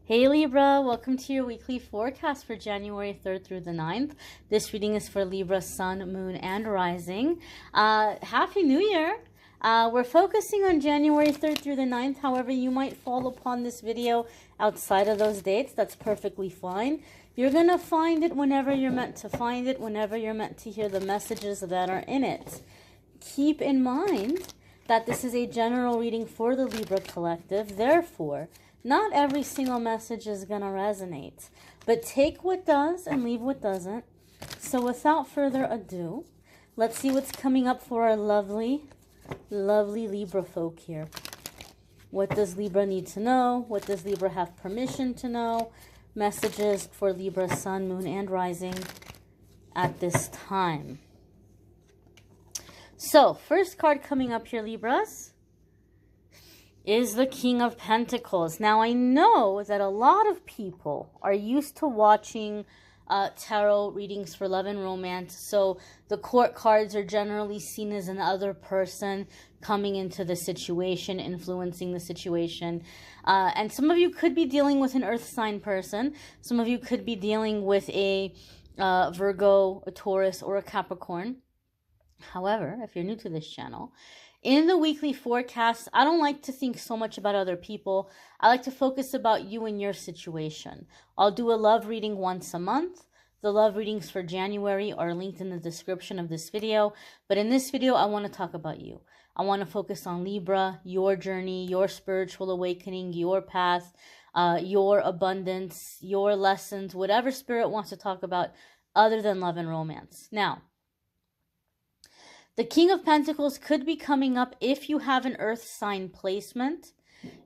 Hey Libra, welcome to your weekly forecast for January 3rd through the 9th. This reading is for Libra, Sun, Moon, and Rising. Happy New Year! We're focusing on January 3rd through the 9th. However, you might fall upon this video outside of those dates. That's perfectly fine. You're going to find it whenever you're meant to find it, whenever you're meant to hear the messages that are in it. Keep in mind that this is a general reading for the Libra collective. Therefore, not every single message is going to resonate, but take what does and leave what doesn't. So without further ado, let's see what's coming up for our lovely Libra folk here. What does Libra need to know? What does Libra have permission to know? Messages for Libra, Sun, Moon, and Rising at this time. So, first card coming up here, Libras, is the King of Pentacles. Now, I know that a lot of people are used to watching tarot readings for love and romance. So the court cards are generally seen as another person coming into the situation, influencing the situation. And some of you could be dealing with an earth sign person. Some of you could be dealing with a Virgo, a Taurus, or a Capricorn. However, if you're new to this channel, in the weekly forecast, I don't like to think so much about other people. I like to focus about you and your situation. I'll do a love reading once a month. The love readings for January are linked in the description of this video. But in this video, I want to talk about you. I want to focus on Libra, your journey, your spiritual awakening, your path, your abundance, your lessons, whatever Spirit wants to talk about other than love and romance. Now, the King of Pentacles could be coming up if you have an earth sign placement.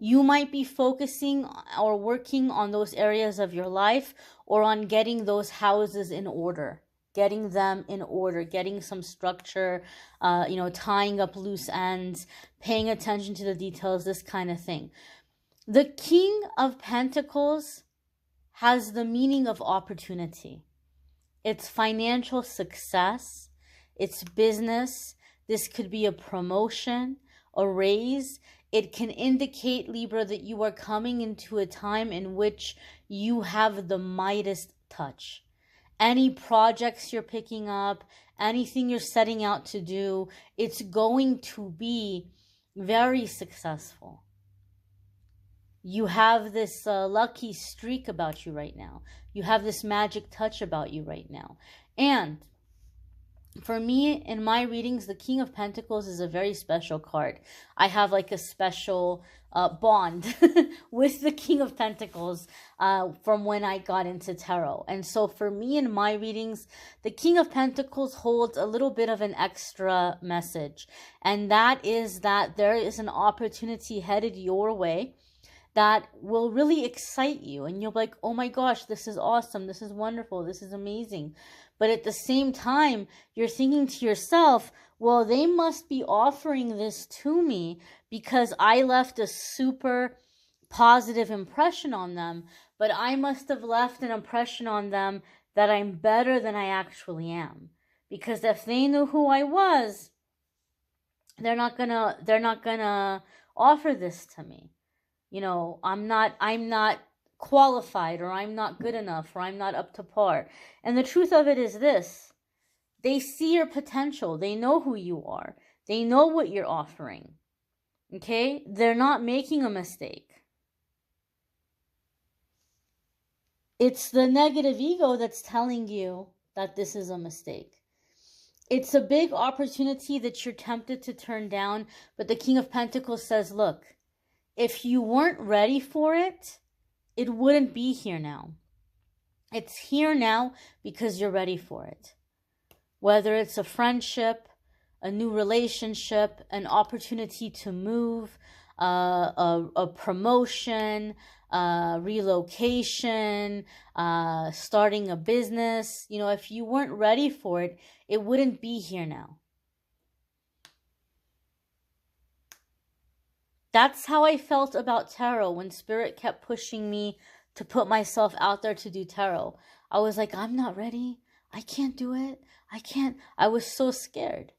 You might be focusing or working on those areas of your life or on getting those houses in order, getting them in order, getting some structure, tying up loose ends, paying attention to the details, this kind of thing. The King of Pentacles has the meaning of opportunity. It's financial success. It's business. This could be a promotion, a raise. It can indicate, Libra, that you are coming into a time in which you have the Midas touch. Any projects you're picking up, anything you're setting out to do, it's going to be very successful. You have this lucky streak about you right now. You have this magic touch about you right now. And for me, in my readings, the King of Pentacles is a very special card. I have like a special bond with the King of Pentacles from when I got into tarot. And so for me, in my readings, the King of Pentacles holds a little bit of an extra message. And that is that there is an opportunity headed your way that will really excite you. And you'll be like, oh my gosh, this is awesome. This is wonderful. This is amazing. But at the same time, you're thinking to yourself, well, they must be offering this to me because I left a super positive impression on them. But I must have left an impression on them that I'm better than I actually am. Because if they knew who I was, they're not gonna offer this to me. You know, I'm not qualified, or I'm not good enough, or I'm not up to par. And the truth of it is this: they see your potential. They know who you are. They know what you're offering. Okay? They're not making a mistake. It's the negative ego that's telling you that this is a mistake. It's a big opportunity that you're tempted to turn down, but the King of Pentacles says, look, if you weren't ready for it, it wouldn't be here now. It's here now because you're ready for it. Whether it's a friendship, a new relationship, an opportunity to move, a promotion, relocation, starting a business. You know, if you weren't ready for it, it wouldn't be here now. That's how I felt about tarot when Spirit kept pushing me to put myself out there to do tarot. I was like, I'm not ready. I can't do it. I can't. I was so scared,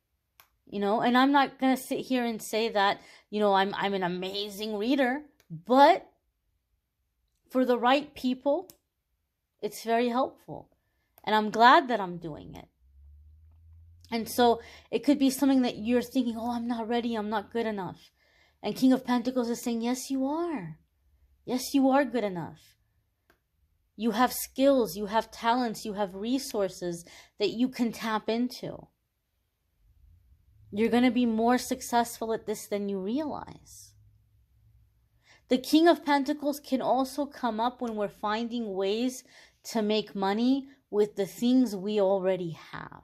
you know, and I'm not going to sit here and say that, you know, I'm an amazing reader, but for the right people, it's very helpful. And I'm glad that I'm doing it. And so it could be something that you're thinking, oh, I'm not ready, I'm not good enough. And King of Pentacles is saying, yes, you are. Yes, you are good enough. You have skills, you have talents, you have resources that you can tap into. You're going to be more successful at this than you realize. The King of Pentacles can also come up when we're finding ways to make money with the things we already have.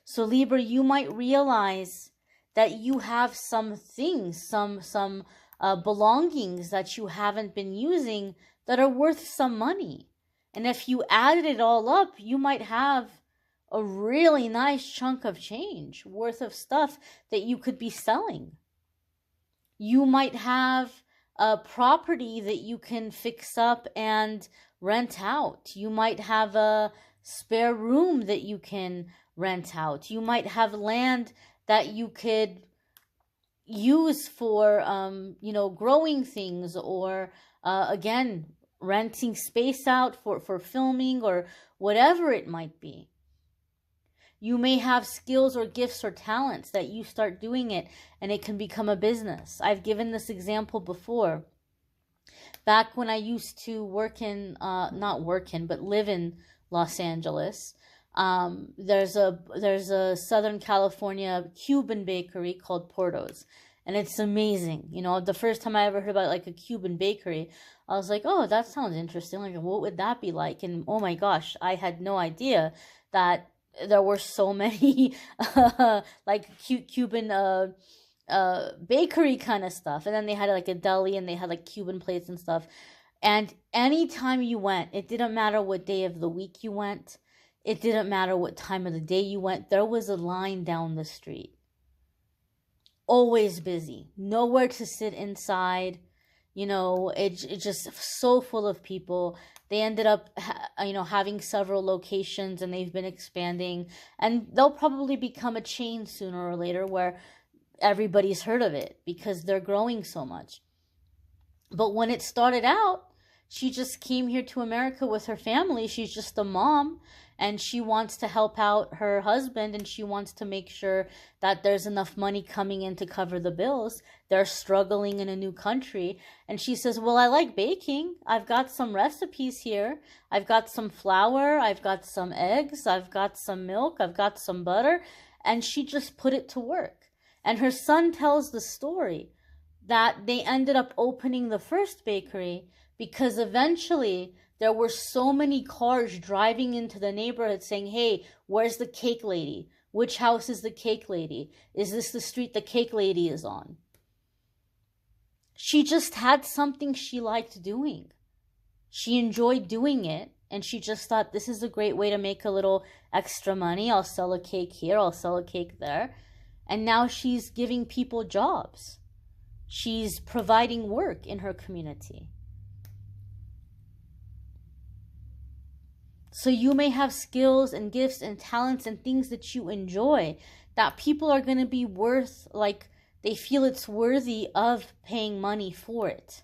So Libra, you might realize that you have some things, some belongings that you haven't been using that are worth some money. And if you added it all up, you might have a really nice chunk of change worth of stuff that you could be selling. You might have a property that you can fix up and rent out. You might have a spare room that you can rent out. You might have land that you could use for, growing things, or, again, renting space out for filming or whatever it might be. You may have skills or gifts or talents that you start doing it and it can become a business. I've given this example before. Back when I used to live in Los Angeles, there's a Southern California Cuban bakery called Porto's, and it's amazing. The first time I ever heard about like a Cuban bakery, I was like, oh, that sounds interesting. Like, what would that be like? And oh my gosh, I had no idea that there were so many like Cuban bakery kind of stuff. And then they had like a deli and they had like Cuban plates and stuff. And anytime you went, it didn't matter what day of the week you went. It didn't matter what time of the day you went. There was a line down the street. Always busy. Nowhere to sit inside. It's just so full of people. They ended up, having several locations, and they've been expanding. And they'll probably become a chain sooner or later where everybody's heard of it because they're growing so much. But when it started out, she just came here to America with her family. She's just a mom, and she wants to help out her husband, and she wants to make sure that there's enough money coming in to cover the bills. They're struggling in a new country. And she says, well, I like baking. I've got some recipes here. I've got some flour. I've got some eggs. I've got some milk. I've got some butter. And she just put it to work. And her son tells the story that they ended up opening the first bakery because eventually there were so many cars driving into the neighborhood saying, hey, where's the cake lady? Which house is the cake lady? Is this the street the cake lady is on? She just had something she liked doing. She enjoyed doing it, and she just thought, this is a great way to make a little extra money. I'll sell a cake here, I'll sell a cake there. And now she's giving people jobs. She's providing work in her community. So you may have skills and gifts and talents and things that you enjoy that people are going to be worth, like they feel it's worthy of paying money for it.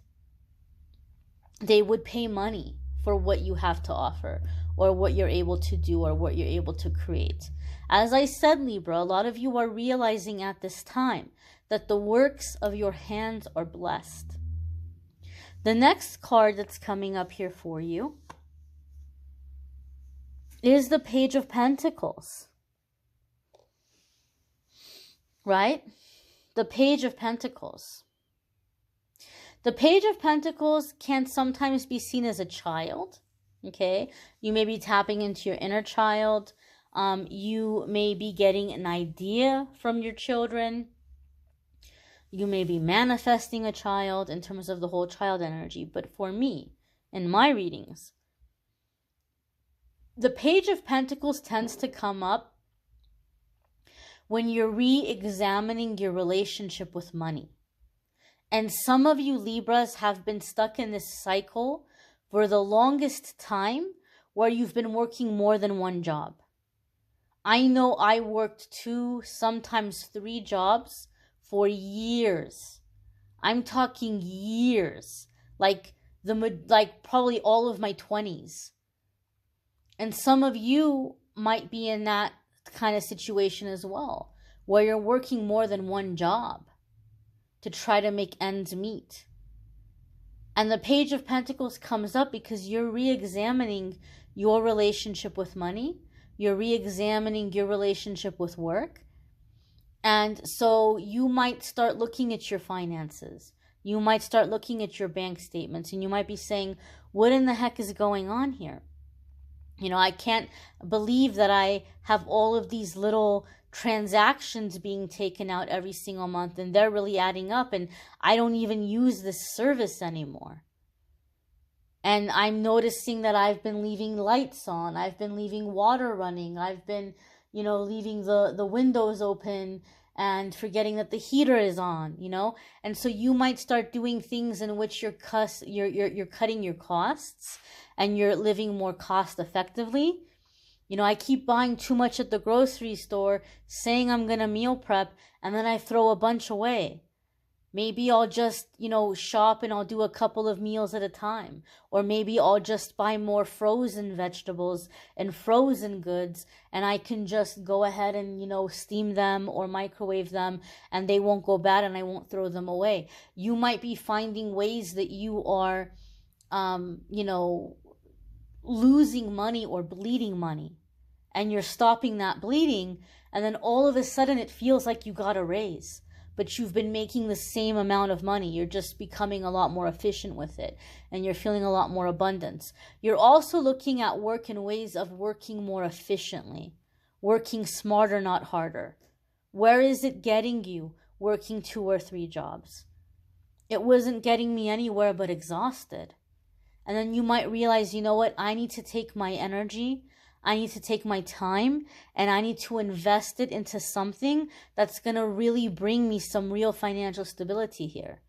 They would pay money for what you have to offer or what you're able to do or what you're able to create. As I said, Libra, a lot of you are realizing at this time that the works of your hands are blessed. The next card that's coming up here for you is the Page of Pentacles. Right? The Page of Pentacles. The Page of Pentacles can sometimes be seen as a child. Okay? You may be tapping into your inner child. You may be getting an idea from your children. You may be manifesting a child in terms of the whole child energy. But for me, in my readings, the Page of Pentacles tends to come up when you're re-examining your relationship with money. And some of you Libras have been stuck in this cycle for the longest time where you've been working more than one job. I know I worked 2, sometimes 3 jobs for years. I'm talking years. Like like probably all of my 20s. And some of you might be in that kind of situation as well, where you're working more than one job to try to make ends meet. And the Page of Pentacles comes up because you're re-examining your relationship with money. You're re-examining your relationship with work. And so you might start looking at your finances. You might start looking at your bank statements, and you might be saying, what in the heck is going on here? You know, I can't believe that I have all of these little transactions being taken out every single month, and they're really adding up, and I don't even use this service anymore. And I'm noticing that I've been leaving lights on, I've been leaving water running, I've been, you know, leaving the windows open and forgetting that the heater is on, you know? And so you might start doing things in which you're cutting your costs and you're living more cost effectively. You know, I keep buying too much at the grocery store, saying I'm going to meal prep, and then I throw a bunch away. Maybe I'll just, you know, shop and I'll do a couple of meals at a time. Or maybe I'll just buy more frozen vegetables and frozen goods, and I can just go ahead and, you know, steam them or microwave them, and they won't go bad and I won't throw them away. You might be finding ways that you are, you know, losing money or bleeding money, and you're stopping that bleeding, and then all of a sudden it feels like you got a raise. But you've been making the same amount of money. You're just becoming a lot more efficient with it, and you're feeling a lot more abundance. You're also looking at work in ways of working more efficiently, working smarter, not harder. Where is it getting you working 2 or 3 jobs? It wasn't getting me anywhere but exhausted. And then you might realize, you know what? I need to take my energy, I need to take my time, and I need to invest it into something that's going to really bring me some real financial stability here.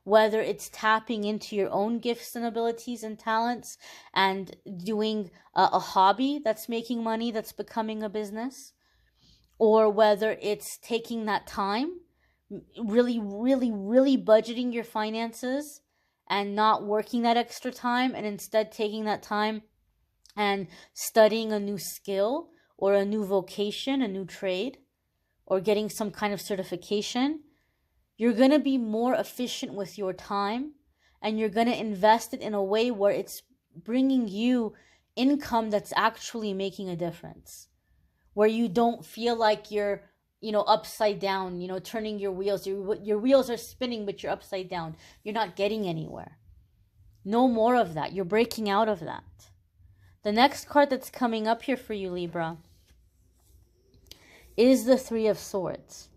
Whether it's tapping into your own gifts and abilities and talents and doing a hobby that's making money, that's becoming a business, or whether it's taking that time, really budgeting your finances and not working that extra time, and instead taking that time and studying a new skill or a new vocation, a new trade, or getting some kind of certification. You're going to be more efficient with your time, and you're going to invest it in a way where it's bringing you income that's actually making a difference, where you don't feel like you're, you know, upside down, you know, turning your wheels. Your wheels are spinning, but you're upside down. You're not getting anywhere. No more of that. You're breaking out of that. The next card that's coming up here for you, Libra, is the 3 of Swords.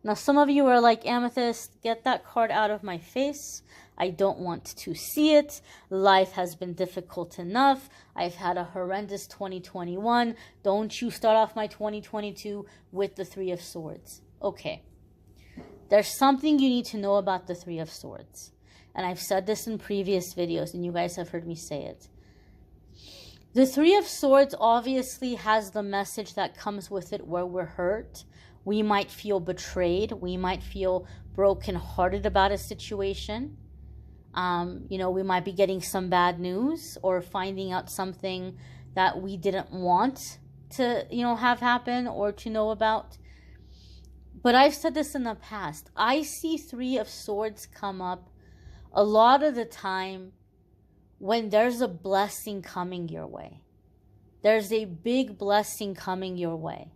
Now, some of you are like, Amethyst, get that card out of my face. I don't want to see it. Life has been difficult enough. I've had a horrendous 2021. Don't you start off my 2022 with the 3 of Swords. Okay. There's something you need to know about the 3 of Swords. And I've said this in previous videos, and you guys have heard me say it. The 3 of Swords obviously has the message that comes with it where we're hurt. We might feel betrayed. We might feel brokenhearted about a situation. You know, we might be getting some bad news or finding out something that we didn't want to, you know, have happen or to know about. But I've said this in the past. I see 3 of Swords come up a lot of the time when there's a blessing coming your way. There's a big blessing coming your way.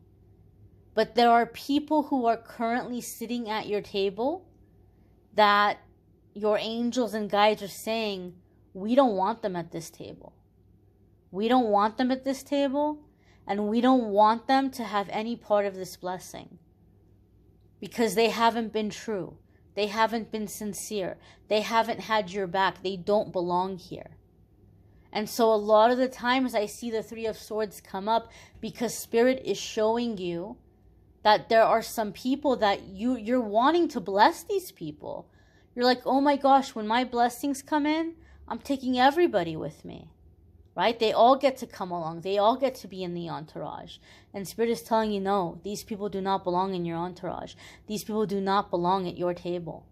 But there are people who are currently sitting at your table that your angels and guides are saying, we don't want them at this table. We don't want them at this table, and we don't want them to have any part of this blessing. Because they haven't been true. They haven't been sincere. They haven't had your back. They don't belong here. And so a lot of the times I see the 3 of Swords come up because Spirit is showing you that there are some people that you're wanting to bless these people. You're like, oh my gosh, when my blessings come in, I'm taking everybody with me. Right? They all get to come along. They all get to be in the entourage. And Spirit is telling you, no, these people do not belong in your entourage. These people do not belong at your table.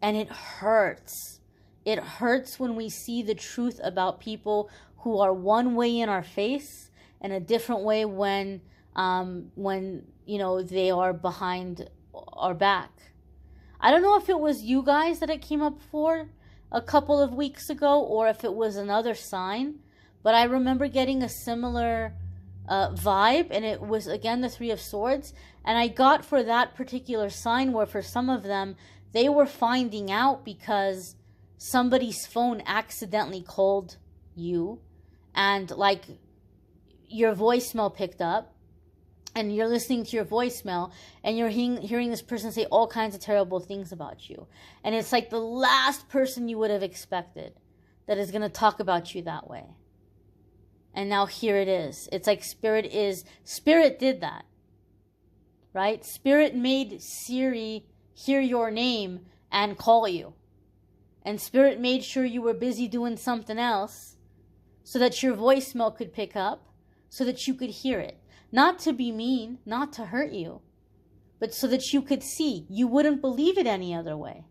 And it hurts. It hurts when we see the truth about people who are one way in our face and a different way when you know, they are behind our back. I don't know if it was you guys that it came up for a couple of weeks ago or if it was another sign, but I remember getting a similar vibe, and it was again the Three of Swords, and I got for that particular sign where for some of them they were finding out because somebody's phone accidentally called you, and like your voicemail picked up, and you're listening to your voicemail, and you're hearing this person say all kinds of terrible things about you. And it's like the last person you would have expected that is going to talk about you that way. And now here it is. It's like Spirit did that. Right? Spirit made Siri hear your name and call you. And Spirit made sure you were busy doing something else so that your voicemail could pick up, so that you could hear it. Not to be mean, not to hurt you, but so that you could see. You wouldn't believe it any other way.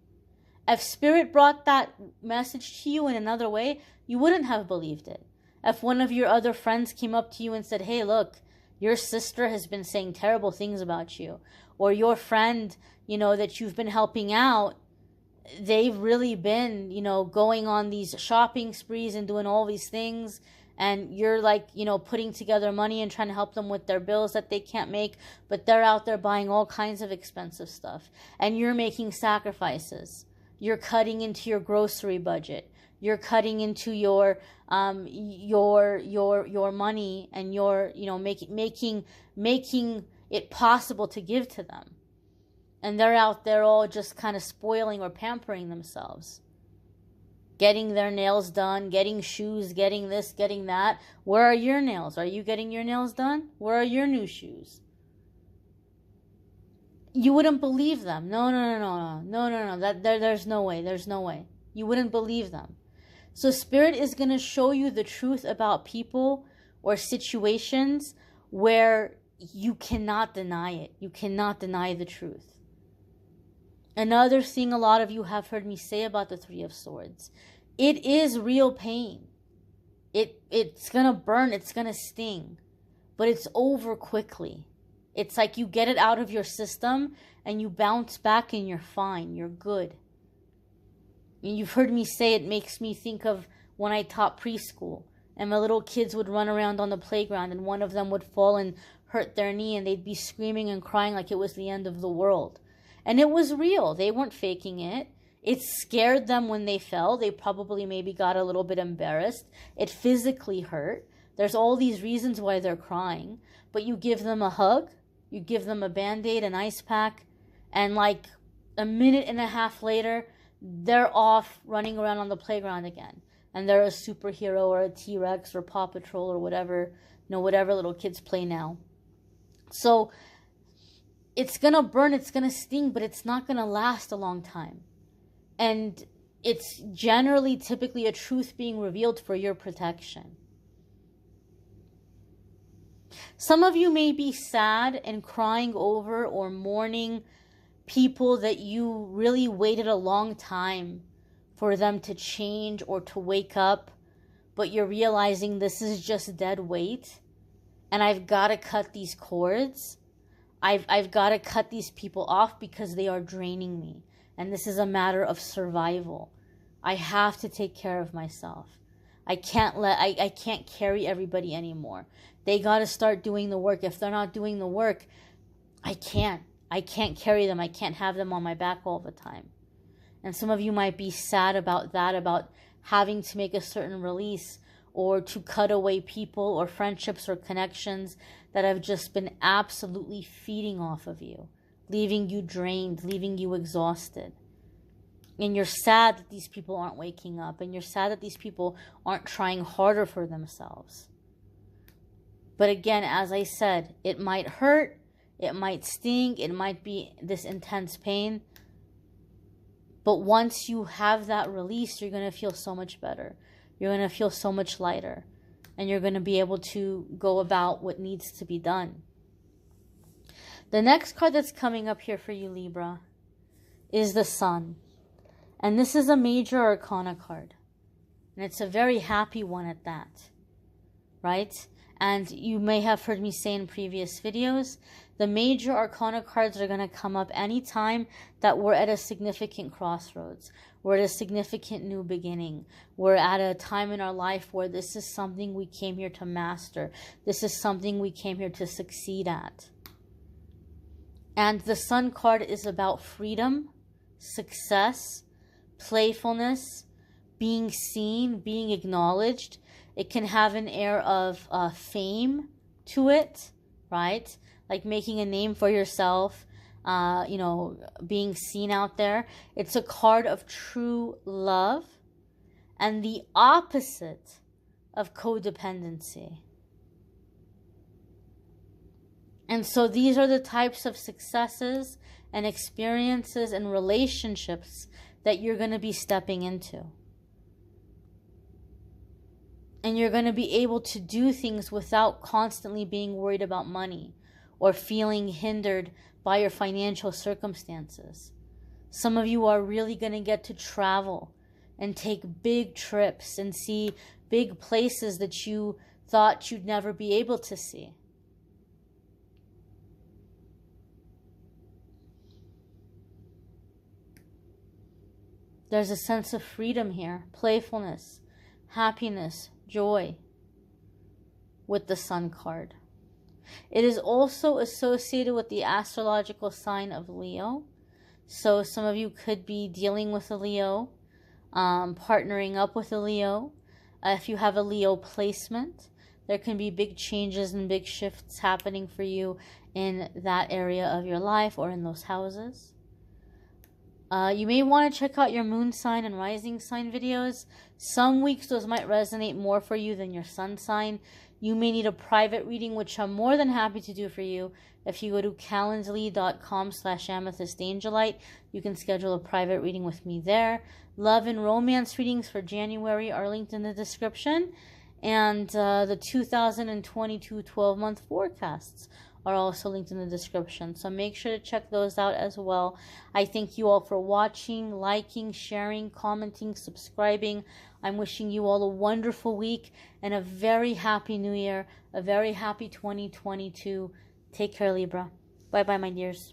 If Spirit brought that message to you in another way, you wouldn't have believed it. If one of your other friends came up to you and said, hey, look, your sister has been saying terrible things about you, or your friend, you know, that you've been helping out, they've really been, you know, going on these shopping sprees and doing all these things, and you're like, you know, putting together money and trying to help them with their bills that they can't make, but they're out there buying all kinds of expensive stuff, and you're making sacrifices. You're cutting into your grocery budget. You're cutting into your money, and you're, you know, making it possible to give to them. And they're out there all just kind of spoiling or pampering themselves. Getting their nails done, getting shoes, getting this, getting that. Where are your nails? Are you getting your nails done? Where are your new shoes? You wouldn't believe them. No. There's no way. There's no way. You wouldn't believe them. So Spirit is going to show you the truth about people or situations where you cannot deny it. You cannot deny the truth. Another thing a lot of you have heard me say about the Three of Swords, it is real pain. It's going to burn, it's going to sting, but it's over quickly. It's like you get it out of your system and you bounce back and you're fine, you're good. And you've heard me say it makes me think of when I taught preschool and my little kids would run around on the playground and one of them would fall and hurt their knee and they'd be screaming and crying like it was the end of the world. And it was real. They weren't faking it. It scared them when they fell. They probably maybe got a little bit embarrassed. It physically hurt. There's all these reasons why they're crying. But you give them a hug. You give them a Band-Aid, an ice pack. And like a minute and a half later, they're off running around on the playground again. And they're a superhero or a T-Rex or Paw Patrol or whatever, you know, whatever little kids play now. So it's going to burn, it's going to sting, but it's not going to last a long time. And it's generally, typically a truth being revealed for your protection. Some of you may be sad and crying over or mourning people that you really waited a long time for them to change or to wake up, but you're realizing this is just dead weight, and I've got to cut these cords. I've got to cut these people off because they are draining me. And this is a matter of survival. I have to take care of myself. I can't carry everybody anymore. They got to start doing the work. If they're not doing the work, I can't carry them. I can't have them on my back all the time. And some of you might be sad about that, about having to make a certain release or to cut away people or friendships or connections that have just been absolutely feeding off of you, leaving you drained, leaving you exhausted. And you're sad that these people aren't waking up, and you're sad that these people aren't trying harder for themselves. But again, as I said, it might hurt, it might sting, it might be this intense pain. But once you have that release, you're going to feel so much better. You're going to feel so much lighter. And you're going to be able to go about what needs to be done. The next card that's coming up here for you, Libra, is the Sun. And this is a major arcana card. And it's a very happy one at that. Right? And you may have heard me say in previous videos, the major arcana cards are going to come up anytime that we're at a significant crossroads. We're at a significant new beginning. We're at a time in our life where this is something we came here to master. This is something we came here to succeed at. And the Sun card is about freedom, success, playfulness, being seen, being acknowledged. It can have an air of fame to it, right? Like making a name for yourself, you know, being seen out there. It's a card of true love and the opposite of codependency. And so these are the types of successes and experiences and relationships that you're going to be stepping into. And you're going to be able to do things without constantly being worried about money or feeling hindered by your financial circumstances. Some of you are really going to get to travel and take big trips and see big places that you thought you'd never be able to see. There's a sense of freedom here, playfulness, happiness, joy with the Sun card. It is also associated with the astrological sign of Leo. So some of you could be dealing with a Leo, partnering up with a Leo. If you have a Leo placement, there can be big changes and big shifts happening for you in that area of your life or in those houses. You may want to check out your moon sign and rising sign videos. Some weeks those might resonate more for you than your sun sign. You may need a private reading, which I'm more than happy to do for you. If you go to calendly.com/amethystangelite, you can schedule a private reading with me there. Love and romance readings for January are linked in the description. And the 2022 12-month forecasts are also linked in the description. So make sure to check those out as well. I thank you all for watching, liking, sharing, commenting, subscribing. I'm wishing you all a wonderful week and a very happy new year, a very happy 2022. Take care, Libra. Bye-bye, my dears.